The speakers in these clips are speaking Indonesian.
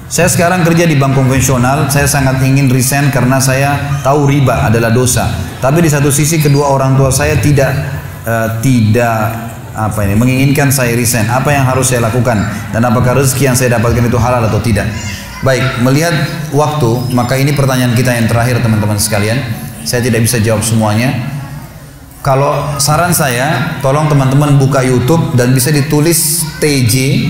Saya sekarang kerja di bank konvensional, saya sangat ingin resign karena saya tahu riba adalah dosa. Tapi di satu sisi kedua orang tua saya tidak menginginkan saya resign. Apa yang harus saya lakukan dan apakah rezeki yang saya dapatkan itu halal atau tidak? Baik, melihat waktu, maka ini pertanyaan kita yang terakhir teman-teman sekalian. Saya tidak bisa jawab semuanya. Kalau saran saya, tolong teman-teman buka YouTube dan bisa ditulis TJ,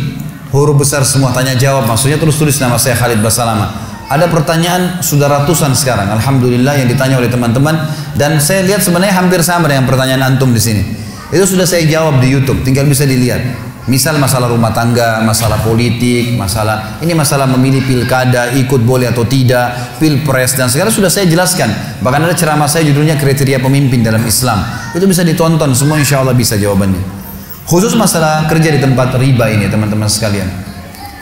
huruf besar semua, tanya jawab, maksudnya terus tulis nama saya Khalid Basalamah. Ada pertanyaan sudah ratusan sekarang, alhamdulillah, yang ditanya oleh teman-teman, dan saya lihat sebenarnya hampir sama dengan pertanyaan antum di sini. Itu sudah saya jawab di YouTube, tinggal bisa dilihat. Misal masalah rumah tangga, masalah politik, masalah memilih pilkada, ikut boleh atau tidak, pilpres dan segala sudah saya jelaskan. Bahkan ada ceramah saya judulnya kriteria pemimpin dalam Islam. Itu bisa ditonton semua, insya Allah bisa jawabannya. Khusus masalah kerja di tempat riba ini teman-teman sekalian,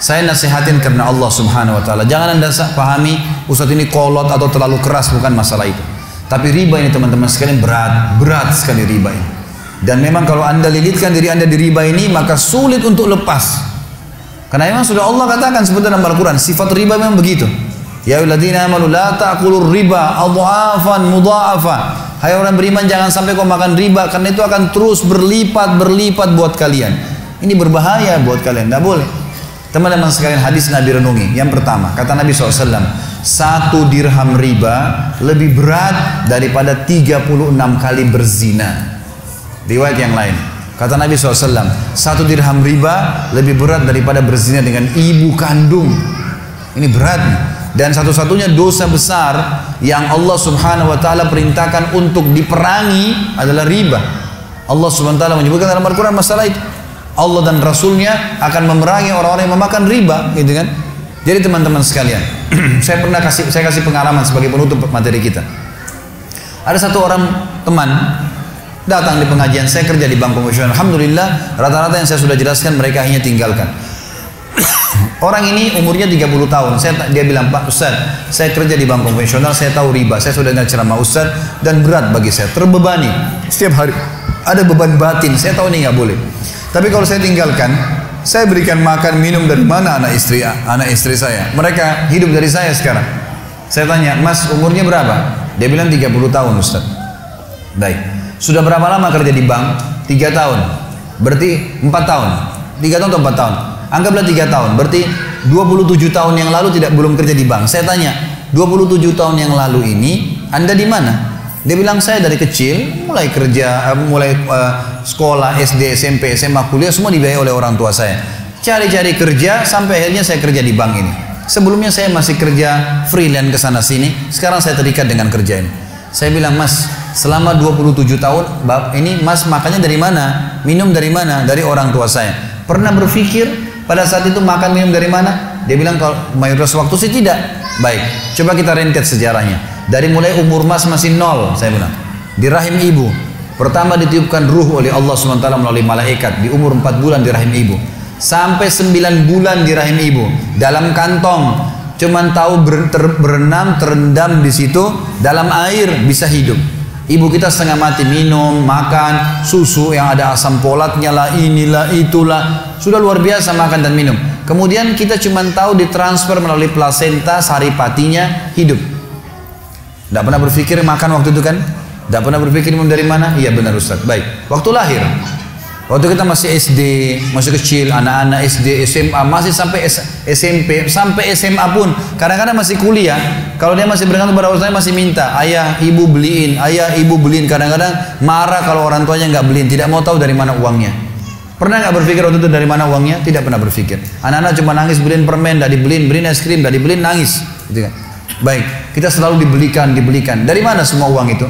saya nasihatin karena Allah subhanahu wa ta'ala. Jangan anda pahami Ustadz ini kolot atau terlalu keras, bukan masalah itu. Tapi riba ini teman-teman sekalian berat sekali riba ini. Dan memang kalau anda lilitkan diri anda di riba ini, maka sulit untuk lepas. Karena memang sudah Allah katakan sebetulnya dalam Al-Quran, sifat riba memang begitu. Ya ayyuhalladzina amanu la ta'kulur riba adha'afan mudha'afa. Hai orang beriman, jangan sampai kau makan riba, karena itu akan terus berlipat buat kalian. Ini berbahaya buat kalian, tidak boleh. Teman-teman sekalian, hadis Nabi renungi. Yang pertama, kata Nabi SAW, 1 dirham riba lebih berat daripada 36 kali berzina. Riwayat yang lain, kata Nabi SAW, 1 dirham riba lebih berat daripada berzina dengan ibu kandung. Ini berat nih. Dan satu-satunya dosa besar yang Allah subhanahu wa ta'ala perintahkan untuk diperangi adalah riba. Allah subhanahu wa ta'ala menyebutkan dalam Al-Quran masalah itu. Allah dan Rasulnya akan memerangi orang-orang yang memakan riba, gitu kan. Jadi teman-teman sekalian, saya kasih pengalaman sebagai penutup materi kita. Ada satu orang teman datang di pengajian, saya kerja di bank konvensional. Alhamdulillah, rata-rata yang saya sudah jelaskan mereka akhirnya tinggalkan. Orang ini umurnya 30 tahun. Dia bilang, Pak Ustaz, saya kerja di bank konvensional, saya tahu riba, saya sudah dengar ceramah Ustaz, dan berat bagi saya, terbebani. Setiap hari ada beban batin, saya tahu ini nggak boleh. Tapi kalau saya tinggalkan, saya berikan makan minum dari mana anak istri saya? Mereka hidup dari saya sekarang. Saya tanya, Mas umurnya berapa? Dia bilang 30 tahun Ustaz. Baik, sudah berapa lama kerja di bank? 3 tahun. Berarti 4 tahun. 3 tahun atau 4 tahun? Anggaplah 3 tahun, berarti 27 tahun yang lalu belum kerja di bank. Saya tanya, 27 tahun yang lalu ini Anda di mana? Dia bilang, saya dari kecil mulai kerja, sekolah, SD, SMP, SMA, kuliah semua dibiayai oleh orang tua saya. Cari-cari kerja sampai akhirnya saya kerja di bank ini. Sebelumnya saya masih kerja freelance ke sana sini, sekarang saya terikat dengan kerja ini. Saya bilang, Mas, selama 27 tahun ini Mas makannya dari mana? Minum dari mana? Dari orang tua saya. Pernah berpikir pada saat itu makan minum dari mana? Dia bilang, kalau mayoritas waktu sih tidak. Baik, coba kita rentet sejarahnya. Dari mulai umur Mas masih 0, saya bilang, di rahim ibu. Pertama ditiupkan ruh oleh Allah SWT melalui malaikat di umur 4 bulan di rahim ibu. Sampai 9 bulan di rahim ibu, dalam kantong. Cuman tahu berenam, terendam di situ, dalam air bisa hidup. Ibu kita setengah mati minum, makan, susu yang ada asam folatnya lah, inilah, itulah. Sudah luar biasa makan dan minum. Kemudian kita cuma tahu ditransfer melalui plasenta, saripatinya hidup. Tidak pernah berpikir makan waktu itu kan? Tidak pernah berpikir minum dari mana? Iya benar Ustaz. Baik, waktu lahir. Waktu kita masih SD, masih kecil, anak-anak SD, SMA, masih sampai SMP, sampai SMA pun, kadang-kadang masih kuliah. Kalau dia masih bergantung pada orang tuanya, masih minta, ayah, ibu beliin, ayah, ibu beliin. Kadang-kadang marah kalau orang tuanya nggak beliin, tidak mau tahu dari mana uangnya. Pernah nggak berpikir waktu itu dari mana uangnya? Tidak pernah berpikir. Anak-anak cuma nangis beliin permen, tidak dibeliin, beliin es krim, tidak dibeliin, nangis. Gitu kan? Baik, kita selalu dibelikan. Dari mana semua uang itu?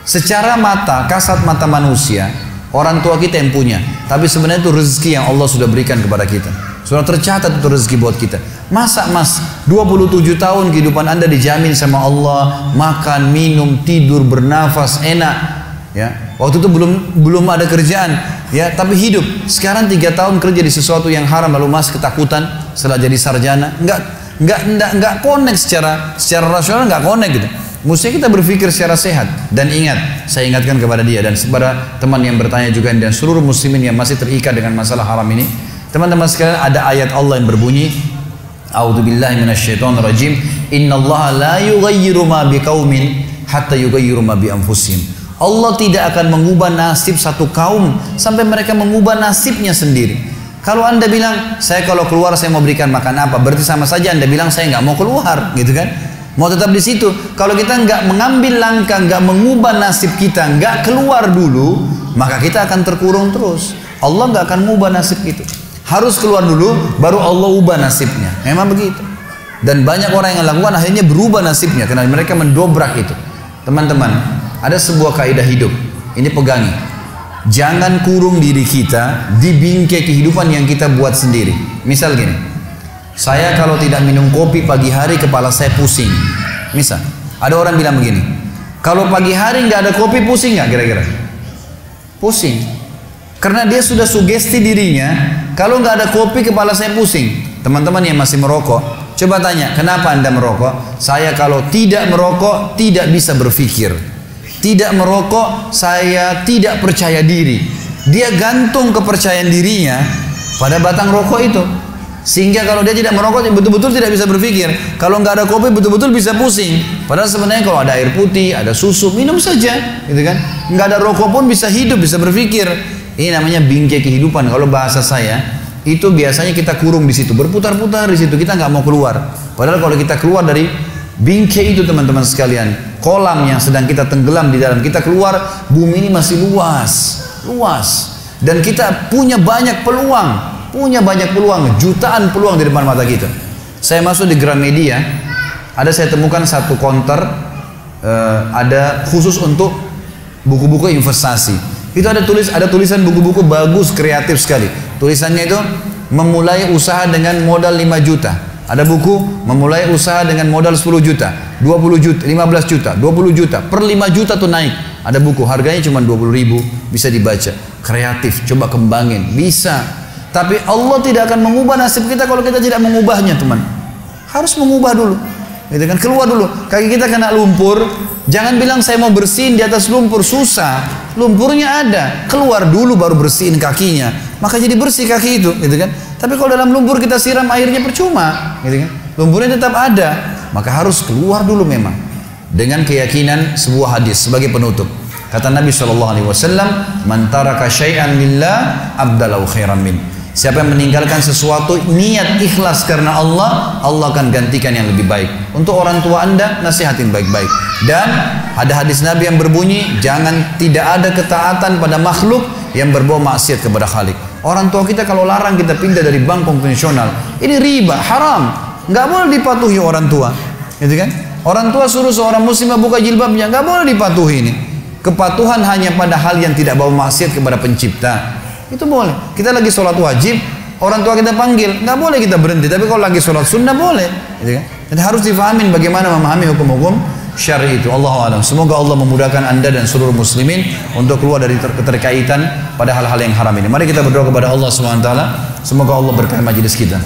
Secara mata, kasat mata manusia, orang tua kita yang punya, tapi sebenarnya itu rezeki yang Allah sudah berikan kepada kita. Sudah tercatat itu rezeki buat kita. Masa Mas 27 tahun kehidupan Anda dijamin sama Allah, makan, minum, tidur, bernafas, enak. Ya, waktu itu belum ada kerjaan, ya, tapi hidup. Sekarang 3 tahun kerja di sesuatu yang haram, lalu Mas ketakutan setelah jadi sarjana. Enggak connect secara rasional, enggak connect gitu. Mesti kita berpikir secara sehat. Dan ingat, saya ingatkan kepada dia dan kepada teman yang bertanya juga dan seluruh muslimin yang masih terikat dengan masalah haram ini. Teman-teman sekalian, ada ayat Allah yang berbunyi, A'udzubillahi minasyaitonirrajim. Innallaha la yughayyiru ma biqaumin hatta yughayyiru ma bi anfusihim. Allah tidak akan mengubah nasib satu kaum sampai mereka mengubah nasibnya sendiri. Kalau Anda bilang, saya kalau keluar saya mau berikan makan apa, berarti sama saja Anda bilang saya nggak mau keluar, gitu kan? Mau tetap di situ. Kalau kita nggak mengambil langkah, nggak mengubah nasib kita, nggak keluar dulu, maka kita akan terkurung terus. Allah nggak akan mengubah nasib itu. Harus keluar dulu, baru Allah ubah nasibnya. Memang begitu. Dan banyak orang yang lakukan akhirnya berubah nasibnya karena mereka mendobrak itu. Teman-teman, ada sebuah kaidah hidup. Ini pegangi. Jangan kurung diri kita di bingkai kehidupan yang kita buat sendiri. Misal gini, saya kalau tidak minum kopi pagi hari kepala saya pusing. Misal, ada orang bilang begini, kalau pagi hari nggak ada kopi pusing nggak kira-kira? Pusing. Karena dia sudah sugesti dirinya, kalau nggak ada kopi kepala saya pusing. Teman-teman yang masih merokok, coba tanya, kenapa Anda merokok? Saya kalau tidak merokok tidak bisa berpikir. Tidak merokok, saya tidak percaya diri. Dia gantung kepercayaan dirinya pada batang rokok itu. Sehingga kalau dia tidak merokok, betul-betul tidak bisa berpikir. Kalau nggak ada kopi, betul-betul bisa pusing. Padahal sebenarnya kalau ada air putih, ada susu, minum saja, gitu kan? Nggak ada rokok pun bisa hidup, bisa berpikir. Ini namanya bingkai kehidupan. Kalau bahasa saya, itu biasanya kita kurung di situ, berputar-putar di situ. Kita nggak mau keluar. Padahal kalau kita keluar dari bingkai itu, teman-teman sekalian, kolam yang sedang kita tenggelam di dalam, kita keluar, bumi ini masih luas, dan kita punya banyak peluang, jutaan peluang di depan mata kita. Saya masuk di Gramedia, saya temukan satu counter, ada khusus untuk buku-buku investasi. Itu ada tulisan buku-buku bagus, kreatif sekali. Tulisannya itu memulai usaha dengan modal 5 juta. Ada buku memulai usaha dengan modal 10 juta, 20 juta, 15 juta, 20 juta, per 5 juta tuh naik. Ada buku harganya cuma 20 ribu, bisa dibaca. Kreatif, coba kembangin, bisa. Tapi Allah tidak akan mengubah nasib kita kalau kita tidak mengubahnya, teman. Harus mengubah dulu. Gitu kan, keluar dulu. Kaki kita kena lumpur, jangan bilang saya mau bersihin di atas lumpur, susah. Lumpurnya ada, keluar dulu baru bersihin kakinya. Maka jadi bersih kaki itu, gitu kan. Tapi kalau dalam lumpur kita siram airnya percuma, gitu kan. Lumpurnya tetap ada, maka harus keluar dulu memang. Dengan keyakinan sebuah hadis sebagai penutup. Kata Nabi SAW, "Man taraka syai'an lillah abdalahu khairan min." Siapa yang meninggalkan sesuatu niat ikhlas karena Allah, Allah akan gantikan yang lebih baik. Untuk orang tua Anda, nasihatin baik-baik. Dan ada hadis Nabi yang berbunyi, jangan tidak ada ketaatan pada makhluk yang berbau maksiat kepada Khalik. Orang tua kita kalau larang kita pindah dari bank konvensional, ini riba, haram, nggak boleh dipatuhi orang tua, gitu kan? Orang tua suruh seorang muslimah buka jilbabnya, nggak boleh dipatuhi ini. Kepatuhan hanya pada hal yang tidak bau maksiat kepada pencipta. Itu boleh. Kita lagi sholat wajib, orang tua kita panggil, nggak boleh kita berhenti. Tapi kalau lagi sholat sunnah boleh. Gitu kan? Jadi harus difahamin bagaimana memahami hukum-hukum syar'i itu. Allahu a'lam. Semoga Allah memudahkan Anda dan seluruh muslimin untuk keluar dari keterkaitan pada hal-hal yang haram ini. Mari kita berdoa kepada Allah SWT. Semoga Allah berkahi majelis kita.